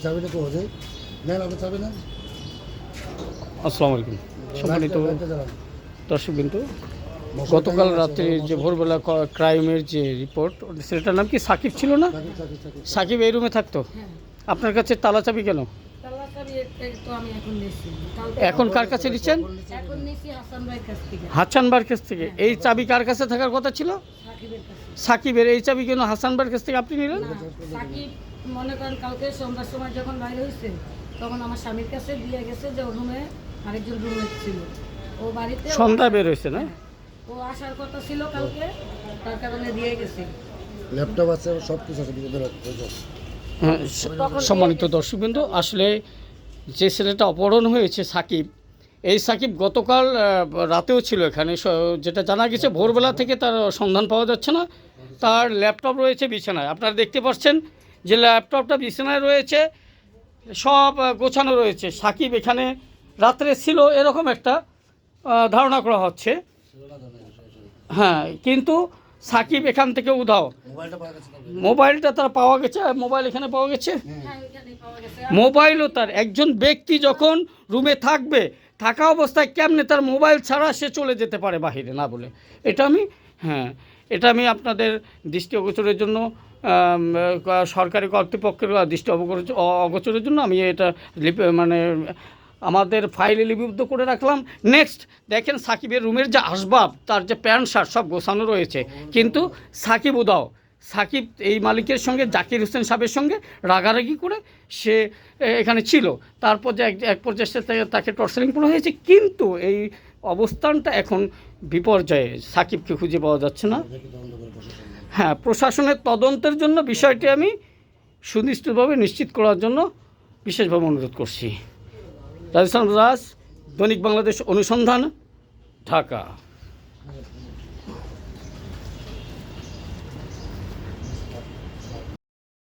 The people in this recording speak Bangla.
চাবিটা তো হচ্ছে নেন আপনি চাবি নেন। আসসালামু আলাইকুম সম্মানিত দর্শক বিন্দু, গতকাল রাত্রে যে ভোরবেলা ক্রাইমের যে রিপোর্ট, সেটার নাম কি সাকিব ছিল না? সাকিব এই রুমে থাকতো। আপনার কাছে তালা চাবি কেন? এখন কার কাছে নিচ্ছেন? হাসান ভাইয়ের কাছ থেকে। এই চাবি কার কাছে থাকার কথা ছিল? সাকিবের। এই চাবি কেন হাসান ভাইয়ের কাছ থেকে আপনি নিলেন? সাকিব মনে করেন কালকে সন্ধ্যার সময় যখন বাইরে হয়েছে তখন আমার স্বামীর কাছে দিয়ে গেছে যে ওর রুমে আরেকজন রুমমেট ছিল, ও বাড়িতে সন্ধ্যা বের হয়েছে না? ও আসার কথা ছিল কালকে, তার কারণে দিয়ে গেছে। ল্যাপটপ আছে, সব কিছু আছে। হ্যাঁ, সম্মানিত দর্শকবৃন্দ, আসলে যে ছেলেটা অপহরণ হয়েছে সাকিব, এই সাকিব গতকাল রাতেও ছিল এখানে। যেটা জানা গেছে ভোরবেলা থেকে তার সন্ধান পাওয়া যাচ্ছে না। তার ল্যাপটপ রয়েছে বিছানায়, আপনারা দেখতে পাচ্ছেন যে ল্যাপটপটা বিছানায় রয়েছে, সব গোছানো রয়েছে। সাকিব এখানে রাত্রে ছিল এরকম একটা ধারণা করা হচ্ছে। হ্যাঁ, কিন্তু সাকিব এখান থেকে উধাও। মোবাইলটা তার পাওয়া গেছে, মোবাইল এখানে পাওয়া গেছে। মোবাইলও তার। একজন ব্যক্তি যখন রুমে থাকবে, থাকা অবস্থায় কেমনে তার মোবাইল ছাড়া সে চলে যেতে পারে বাহিরে না বলে? এটা আমি আপনাদের দৃষ্টি অগোচরের জন্য, সরকারি কর্তৃপক্ষের দৃষ্টি অগোচরের জন্য আমি এটা আমাদের ফাইলে লিপিবদ্ধ করে রাখলাম। নেক্সট দেখেন, সাকিবের রুমের যে আসবাব, তার যে প্যান্ট শার্ট সব গোছানো রয়েছে, কিন্তু সাকিব উদাও। সাকিব এই মালিকের সঙ্গে, জাকির হোসেন সাহেবের সঙ্গে রাগারাগি করে সে এখানে ছিল। তারপর যে এক পর্যায়ে তাকে টর্চারিং করা হয়েছে, কিন্তু এই অবস্থানটা এখন বিপর্যয়ে। সাকিবকে খুঁজে পাওয়া যাচ্ছে না। হ্যাঁ, প্রশাসনের তদন্তের জন্য বিষয়টি আমি সুনিশ্চিতভাবে নিশ্চিত করার জন্য বিশেষভাবে অনুরোধ করছি। রাজস্থান রাজ, দৈনিক বাংলাদেশ অনুসন্ধান, ঢাকা।